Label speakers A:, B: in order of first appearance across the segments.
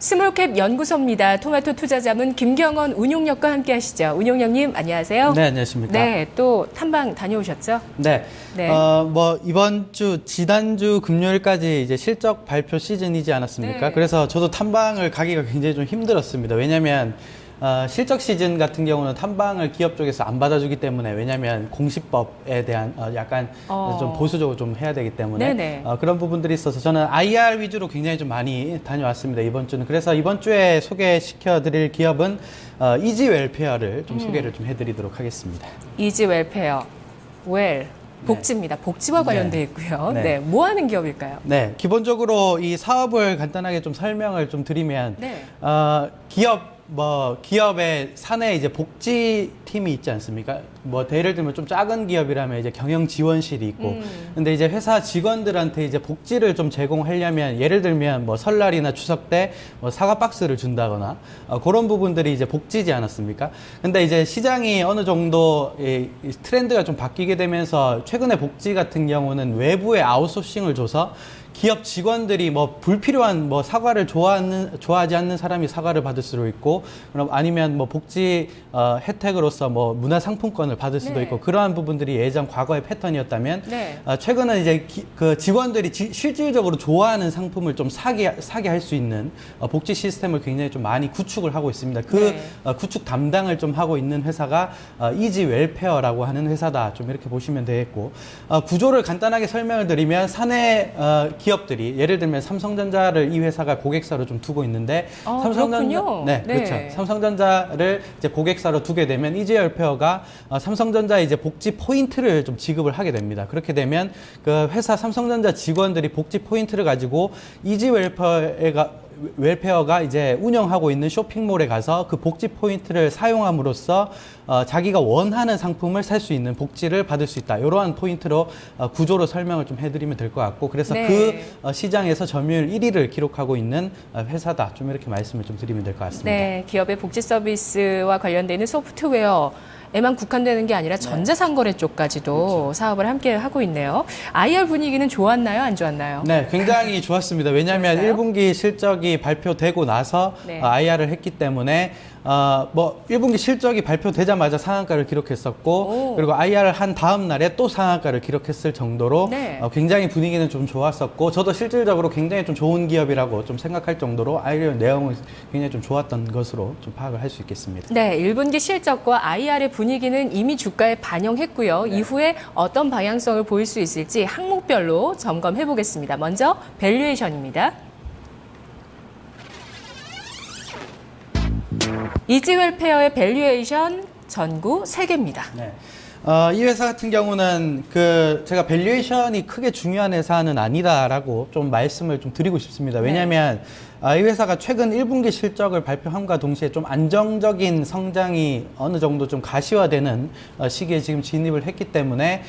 A: 스몰캡 연구소입니다. 토마토 투자자문 김경원 운용역과 함께 하시죠. 운용역님 안녕하세요.
B: 네, 안녕하십니까.
A: 네, 또 탐방 다녀오셨죠?
B: 네.
A: 네.
B: 이번 주, 지난주 금요일까지 이제 실적 발표 시즌이지 않았습니까?
A: 네.
B: 그래서 저도 탐방을 가기가 굉장히 좀 힘들었습니다. 왜냐면, 실적 시즌 같은 경우는 탐방을 기업 쪽에서 안 받아주기 때문에, 왜냐면 공시법에 대한 약간 좀 보수적으로 좀 해야 되기 때문에
A: 네네.
B: 그런 부분들이 있어서 저는 IR 위주로 굉장히 좀 많이 다녀왔습니다, 이번 주는. 그래서 이번 주에 소개시켜 드릴 기업은 이지 웰페어를 좀 소개를 좀 해드리도록 하겠습니다.
A: 이지 웰페어, 복지입니다. 복지와 관련되어 있고요.
B: 네.
A: 네, 뭐 하는 기업일까요?
B: 네, 기본적으로 이 사업을 간단하게 좀 설명을 좀 드리면,
A: 네.
B: 기업의 사내 이제 복지팀이 있지 않습니까? 예를 들면 좀 작은 기업이라면 이제 경영 지원실이 있고, 근데 이제 회사 직원들한테 이제 복지를 좀 제공하려면, 예를 들면 설날이나 추석 때 사과 박스를 준다거나, 그런 부분들이 이제 복지지 않았습니까? 근데 이제 시장이 어느 정도 이 트렌드가 좀 바뀌게 되면서, 최근에 복지 같은 경우는 외부에 아웃소싱을 줘서 기업 직원들이 불필요한 사과를 좋아하지 않는 사람이 사과를 받을 수도 있고, 그럼 아니면 복지 혜택으로서 문화 상품권을 받을 수도
A: 네.
B: 있고, 그러한 부분들이 예전 과거의 패턴이었다면,
A: 네.
B: 최근은 이제 그 직원들이 실질적으로 좋아하는 상품을 좀 사게 할 수 있는 복지 시스템을 굉장히 좀 많이 구축을 하고 있습니다. 그 구축 담당을 좀 하고 있는 회사가 이지 웰페어라고 하는 회사다, 좀 이렇게 보시면 되겠고, 구조를 간단하게 설명을 드리면, 사내 기업들이, 예를 들면 삼성전자를 이 회사가 고객사로 좀 두고 있는데,
A: 그렇군요.
B: 네,
A: 네.
B: 그렇죠. 삼성전자를 이제 고객사로 두게 되면 이지 웰페어가 삼성전자의 이제 복지 포인트를 좀 지급을 하게 됩니다. 그렇게 되면 그 회사 삼성전자 직원들이 복지 포인트를 가지고 이지 웰페어가 이제 운영하고 있는 쇼핑몰에 가서 그 복지 포인트를 사용함으로써 자기가 원하는 상품을 살 수 있는 복지를 받을 수 있다. 이러한 포인트로 구조로 설명을 좀 해드리면 될 것 같고, 그래서
A: 네.
B: 그 시장에서 점유율 1위를 기록하고 있는 회사다. 좀 이렇게 말씀을 좀 드리면 될 것 같습니다.
A: 네, 기업의 복지 서비스와 관련되는 소프트웨어에만 국한되는 게 아니라 전자상거래 쪽까지도 사업을 함께 하고 있네요. IR 분위기는 좋았나요? 안 좋았나요?
B: 네, 굉장히 좋았습니다. 왜냐하면
A: 그랬어요?
B: 1분기 실적이 발표되고 나서
A: 네.
B: IR을 했기 때문에 1분기 실적이 발표되자마자 상한가를 기록했었고, 그리고 IR을 한 다음 날에 또 상한가를 기록했을 정도로
A: 네.
B: 굉장히 분위기는 좀 좋았었고, 저도 실질적으로 굉장히 좀 좋은 기업이라고 좀 생각할 정도로 IR 내용은 굉장히 좀 좋았던 것으로 좀 파악을 할 수 있겠습니다.
A: 네, 1분기 실적과 IR의 분위기는 이미 주가에 반영했고요. 이후에 어떤 방향성을 보일 수 있을지 항목별로 점검해 보겠습니다. 먼저 밸류에이션입니다. 이지웰페어의 밸류에이션 전구 3개입니다.
B: 네. 이 회사 같은 경우는 제가 밸류에이션이 크게 중요한 회사는 아니다라고 좀 말씀을 좀 드리고 싶습니다. 왜냐하면 이 회사가 최근 1분기 실적을 발표함과 동시에 좀 안정적인 성장이 어느 정도 좀 가시화되는 시기에 지금 진입을 했기 때문에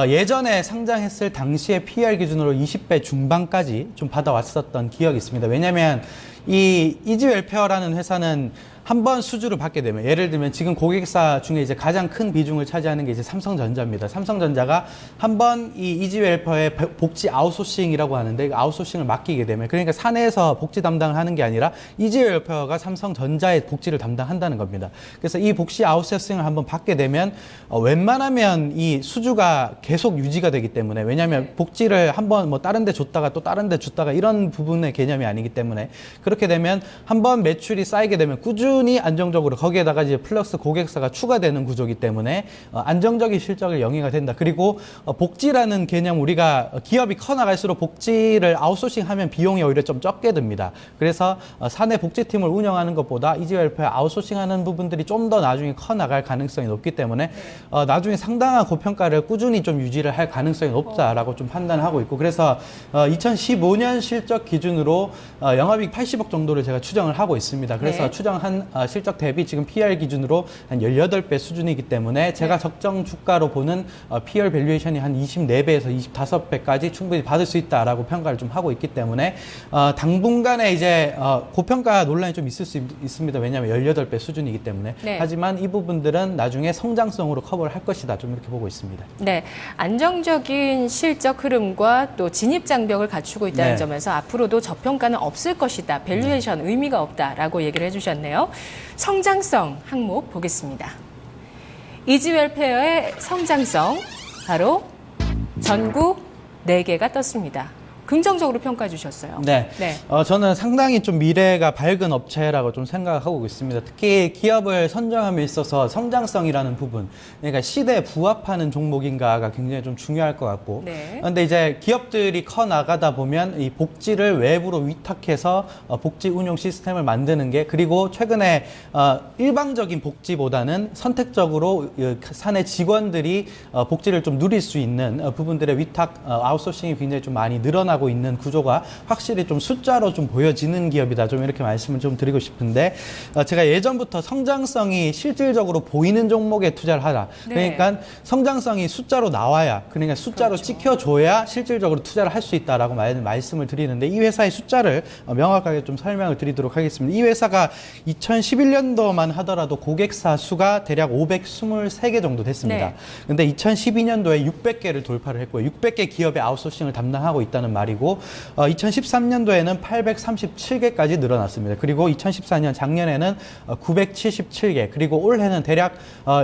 B: 예전에 상장했을 당시의 PER 기준으로 20배 중반까지 좀 받아왔었던 기억이 있습니다. 왜냐하면 이 이지 웰페어라는 회사는 한번 수주를 받게 되면, 예를 들면 지금 고객사 중에 이제 가장 큰 비중을 차지하는 게 이제 삼성전자입니다. 삼성전자가 한번 이 이지 웰페어의 복지 아웃소싱이라고 하는데, 아웃소싱을 맡기게 되면, 그러니까 사내에서 복지 담당을 하는 게 아니라 이지 웰페어가 삼성전자의 복지를 담당한다는 겁니다. 그래서 이 복지 아웃소싱을 한번 받게 되면 웬만하면 이 수주가 계속 유지가 되기 때문에, 왜냐하면 복지를 한번 다른 데 줬다가 또 다른 데 줬다가 이런 부분의 개념이 아니기 때문에, 그렇게 되면 한번 매출이 쌓이게 되면 꾸준히 안정적으로, 거기에다가 이제 플러스 고객사가 추가되는 구조이기 때문에 안정적인 실적을 영위가 된다. 그리고 복지라는 개념, 우리가 기업이 커나갈수록 복지를 아웃소싱하면 비용이 오히려 좀 적게 듭니다. 그래서 사내 복지팀을 운영하는 것보다 이지 웰페어 아웃소싱하는 부분들이 좀 더 나중에 커나갈 가능성이 높기 때문에 나중에 상당한 고평가를 꾸준히 좀 유지를 할 가능성이 높다라고 좀 판단하고 있고, 그래서 2015년 실적 기준으로 영업이익 80억 정도를 제가 추정을 하고 있습니다. 그래서 추정한 실적 대비 지금 PER 기준으로 한 18배 수준이기 때문에 제가 적정 주가로 보는 PER 밸류에이션이 한 24배에서 25배까지 충분히 받을 수 있다라고 평가를 좀 하고 있기 때문에 당분간에 이제 고평가 논란이 좀 있을 수 있습니다. 왜냐하면 18배 수준이기 때문에.
A: 네.
B: 하지만 이 부분들은 나중에 성장성으로 커버를 할 것이다. 좀 이렇게 보고 있습니다.
A: 네, 안정적인 실적 흐름과 또 진입 장벽을 갖추고 있다는
B: 네.
A: 점에서 앞으로도 저평가는 없을 것이다. 밸류에이션 의미가 없다라고 얘기를 해주셨네요. 성장성 항목 보겠습니다. 이지웰페어의 성장성 바로 전국 4개가 떴습니다. 긍정적으로 평가해 주셨어요.
B: 네.
A: 네.
B: 저는 상당히 좀 미래가 밝은 업체라고 좀 생각하고 있습니다. 특히 기업을 선정함에 있어서 성장성이라는 부분, 그러니까 시대에 부합하는 종목인가가 굉장히 좀 중요할 것 같고.
A: 네.
B: 그런데 이제 기업들이 커 나가다 보면 이 복지를 외부로 위탁해서 복지 운용 시스템을 만드는 게, 그리고 최근에 일방적인 복지보다는 선택적으로 사내 직원들이 복지를 좀 누릴 수 있는 부분들의 위탁 아웃소싱이 굉장히 좀 많이 늘어나고 있는 구조가 확실히 좀 숫자로 좀 보여지는 기업이다. 좀 이렇게 말씀을 좀 드리고 싶은데, 제가 예전부터 성장성이 실질적으로 보이는 종목에 투자를 하라.
A: 네.
B: 그러니까 성장성이 숫자로 나와야, 그러니까 숫자로
A: 그렇죠.
B: 찍혀줘야 실질적으로 투자를 할 수 있다라고 말씀을 드리는데, 이 회사의 숫자를 명확하게 좀 설명을 드리도록 하겠습니다. 이 회사가 2011년도만 하더라도 고객사 수가 대략 523개 정도 됐습니다.
A: 네.
B: 근데 2012년도에 600개를 돌파를 했고요. 600개 기업의 아웃소싱을 담당하고 있다는 말이고, 2013년도에는 837개까지 늘어났습니다. 그리고 2014년 작년에는 977개, 그리고 올해는 대략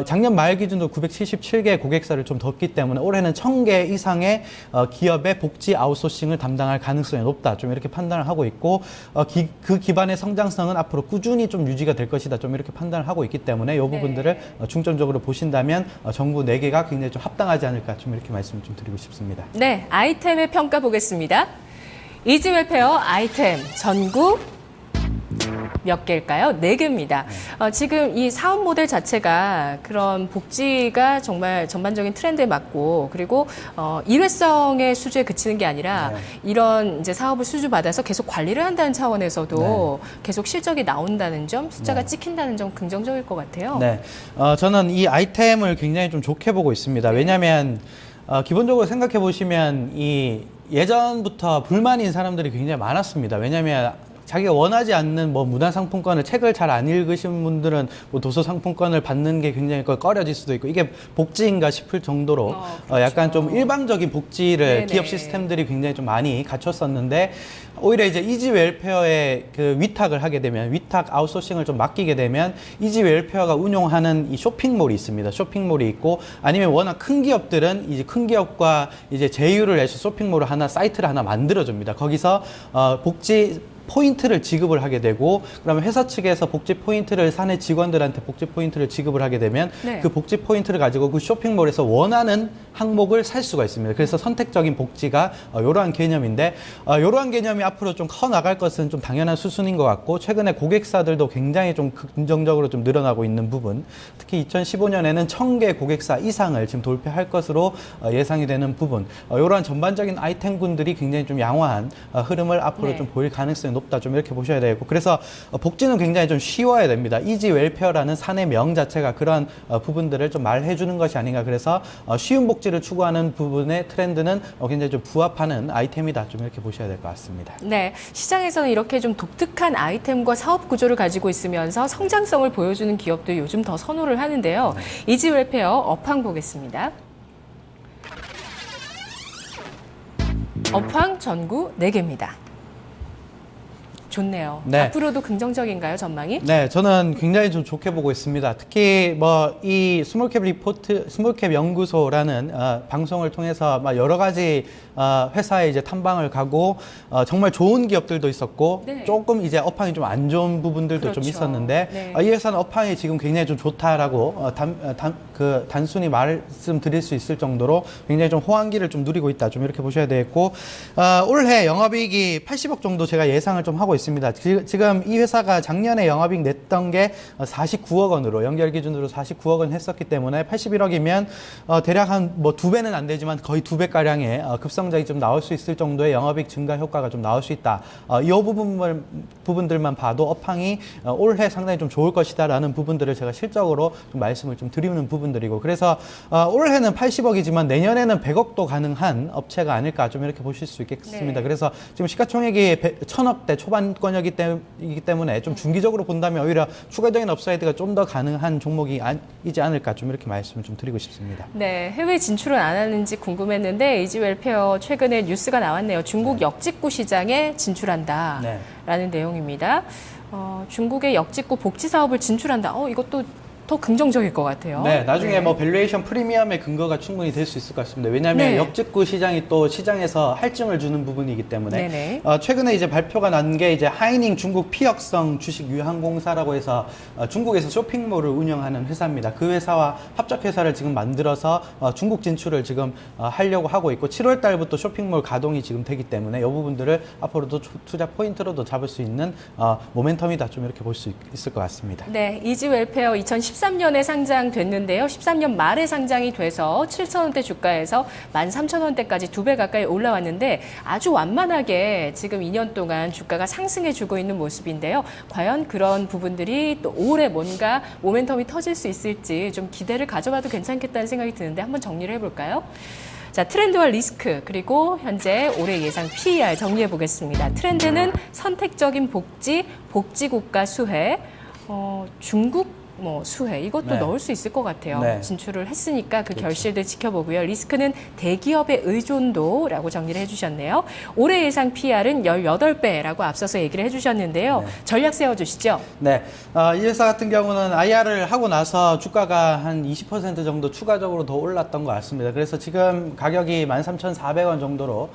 B: 작년 말 기준으로 977개 고객사를 좀 뒀기 때문에 올해는 1000개 이상의 기업의 복지 아웃소싱을 담당할 가능성이 높다. 좀 이렇게 판단을 하고 있고, 그 기반의 성장성은 앞으로 꾸준히 좀 유지가 될 것이다. 좀 이렇게 판단을 하고 있기 때문에 이 부분들을 중점적으로 보신다면 정부 4개가 굉장히 좀 합당하지 않을까. 좀 이렇게 말씀을 좀 드리고 싶습니다.
A: 네, 아이템의 평가 보겠습니다. 이지웰페어 아이템 전국 몇 개일까요? 4개입니다. 지금 이 사업 모델 자체가 그런 복지가 정말 전반적인 트렌드에 맞고, 그리고 일회성의 수주에 그치는 게 아니라 이런 이제 사업을 수주받아서 계속 관리를 한다는 차원에서도 계속 실적이 나온다는 점, 숫자가 찍힌다는 점 긍정적일 것 같아요.
B: 네. 저는 이 아이템을 굉장히 좀 좋게 보고 있습니다. 왜냐하면 기본적으로 생각해 보시면 이 예전부터 불만인 사람들이 굉장히 많았습니다. 왜냐하면 자기가 원하지 않는 뭐 문화상품권을, 책을 잘 안 읽으신 분들은 뭐 도서상품권을 받는 게 굉장히 꺼려질 수도 있고, 이게 복지인가 싶을 정도로
A: 그렇죠.
B: 약간 좀 일방적인 복지를
A: 네네.
B: 기업 시스템들이 굉장히 좀 많이 갖췄었는데, 오히려 이제 이지웰페어에 그 위탁을 하게 되면, 위탁 아웃소싱을 좀 맡기게 되면 이지웰페어가 운용하는 이 쇼핑몰이 있습니다. 쇼핑몰이 있고, 아니면 워낙 큰 기업들은 이제 큰 기업과 이제 제휴를 해서 쇼핑몰을 하나, 사이트를 하나 만들어줍니다. 거기서 복지 포인트를 지급을 하게 되고, 그러면 회사 측에서 복지 포인트를 사내 직원들한테 복지 포인트를 지급을 하게 되면 그 복지 포인트를 가지고 그 쇼핑몰에서 원하는 항목을 살 수가 있습니다. 그래서 선택적인 복지가 이러한 개념인데, 이러한 개념이 앞으로 좀 커 나갈 것은 좀 당연한 수순인 것 같고, 최근에 고객사들도 굉장히 좀 긍정적으로 좀 늘어나고 있는 부분, 특히 2015년에는 1000개 고객사 이상을 지금 돌파할 것으로 예상이 되는 부분, 이러한 전반적인 아이템군들이 굉장히 좀 양호한 흐름을 앞으로 좀 보일 가능성이 높다. 좀 이렇게 보셔야 되고, 그래서 복지는 굉장히 좀 쉬워야 됩니다. 이지웰페어라는 사내 명 자체가 그런 부분들을 좀 말해주는 것이 아닌가. 그래서 쉬운 복지를 추구하는 부분의 트렌드는 굉장히 좀 부합하는 아이템이다. 좀 이렇게 보셔야 될 것 같습니다.
A: 네, 시장에서는 이렇게 좀 독특한 아이템과 사업 구조를 가지고 있으면서 성장성을 보여주는 기업도 요즘 더 선호를 하는데요. 이지웰페어 업황 보겠습니다. 업황 전구 4개입니다. 좋네요.
B: 네.
A: 앞으로도 긍정적인가요, 전망이?
B: 네, 저는 굉장히 좀 좋게 보고 있습니다. 특히 뭐 이 스몰캡 리포트, 스몰캡 연구소라는 방송을 통해서 막 여러 가지 회사에 이제 탐방을 가고, 정말 좋은 기업들도 있었고, 조금 이제 업황이 좀 안 좋은 부분들도 좀 있었는데, 이 회사는 업황이 지금 굉장히 좀 좋다라고 그 단순히 말씀드릴 수 있을 정도로 굉장히 좀 호황기를 좀 누리고 있다. 좀 이렇게 보셔야 되겠고, 올해 영업이익이 80억 정도 제가 예상을 좀 하고 있습니다. 지금 이 회사가 작년에 영업이익 냈던 게 49억 원으로 연결 기준으로 49억 원 했었기 때문에 81억이면 대략 한 뭐 2배는 안 되지만 거의 2배 가량의 급성장이 좀 나올 수 있을 정도의 영업이익 증가 효과가 좀 나올 수 있다. 이 부분들만 봐도 업황이 올해 상당히 좀 좋을 것이다라는 부분들을 제가 실적으로 좀 말씀을 좀 드리는 부분들이고, 그래서 올해는 80억이지만 내년에는 100억도 가능한 업체가 아닐까 좀 이렇게 보실 수 있겠습니다.
A: 네.
B: 그래서 지금 시가총액이 1000억대 초반권이기 때문에 좀 중기적으로 본다면 오히려 추가적인 업사이드가 좀 더 가능한 종목이지 않을까 좀 이렇게 말씀을 좀 드리고 싶습니다.
A: 네, 해외 진출은 안 하는지 궁금했는데 이지웰페어 최근에 뉴스가 나왔네요. 중국 역직구 시장에 진출한다라는
B: 네.
A: 내용입니다. 중국의 역직구 복지 사업을 진출한다. 이것도 더 긍정적일 것 같아요.
B: 네, 나중에
A: 네.
B: 뭐 밸류에이션 프리미엄의 근거가 충분히 될 수 있을 것 같습니다. 왜냐하면
A: 네.
B: 역직구 시장이 또 시장에서 할증을 주는 부분이기 때문에
A: 네네.
B: 최근에 이제 발표가 난 게 이제 하이닝 중국 피혁성 주식 유한공사라고 해서 중국에서 쇼핑몰을 운영하는 회사입니다. 그 회사와 합작 회사를 지금 만들어서 중국 진출을 지금 하려고 하고 있고 7월 달부터 쇼핑몰 가동이 지금 되기 때문에 이 부분들을 앞으로도 투자 포인트로도 잡을 수 있는 모멘텀이다 좀 이렇게 볼 수 있을 것 같습니다.
A: 네, 이지웰페어 2013년에 상장됐는데요. 13년 말에 상장이 돼서 7,000원대 주가에서 13,000원대까지 2배 가까이 올라왔는데 아주 완만하게 지금 2년 동안 주가가 상승해주고 있는 모습인데요. 과연 그런 부분들이 또 올해 뭔가 모멘텀이 터질 수 있을지 좀 기대를 가져봐도 괜찮겠다는 생각이 드는데 한번 정리를 해볼까요? 자, 트렌드와 리스크, 그리고 현재 올해 예상 PER 정리해 보겠습니다. 트렌드는 선택적인 복지국가 수혜, 중국 수혜 이것도
B: 네.
A: 넣을 수 있을 것 같아요.
B: 네.
A: 진출을 했으니까 그
B: 그렇죠.
A: 결실들 지켜보고요. 리스크는 대기업의 의존도라고 정리를 해주셨네요. 올해 예상 PR은 18배라고 앞서서 얘기를 해주셨는데요.
B: 네.
A: 전략 세워주시죠.
B: 네, 이 회사 같은 경우는 IR을 하고 나서 주가가 한 20% 정도 추가적으로 더 올랐던 것 같습니다. 그래서 지금 가격이 13,400원 정도로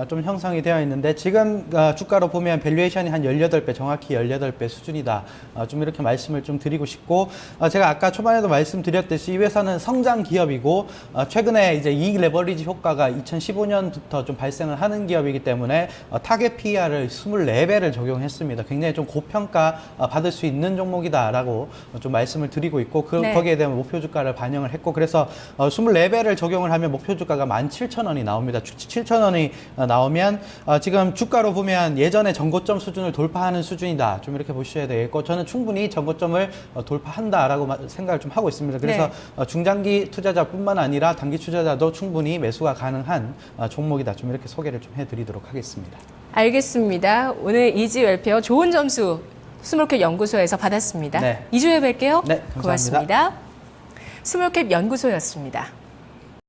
B: 좀 형성이 되어 있는데 지금 주가로 보면 밸류에이션이 한 18배, 정확히 18배 수준이다. 좀 이렇게 말씀을 좀 드리고 싶고, 제가 아까 초반에도 말씀드렸듯이 이 회사는 성장 기업이고 최근에 이제 이익 레버리지 효과가 2015년부터 좀 발생을 하는 기업이기 때문에 타겟 PER을 24배를 적용했습니다. 굉장히 좀 고평가 받을 수 있는 종목이다라고 좀 말씀을 드리고 있고
A: 네.
B: 거기에 대한 목표 주가를 반영을 했고, 그래서 24배를 적용을 하면 목표 주가가 17,000원이 나옵니다. 7,000원이 나오면 지금 주가로 보면 예전에 전고점 수준을 돌파하는 수준이다. 좀 이렇게 보셔야 되겠고, 저는 충분히 전고점을 돌파한다라고 생각을 좀 하고 있습니다. 그래서 중장기 투자자뿐만 아니라 단기 투자자도 충분히 매수가 가능한 종목이다. 좀 이렇게 소개를 좀 해드리도록 하겠습니다.
A: 알겠습니다. 오늘 이지웰페어 좋은 점수 스몰캡 연구소에서 받았습니다.
B: 네.
A: 2주에 뵐게요.
B: 네, 감사합니다.
A: 고맙습니다. 스몰캡 연구소였습니다.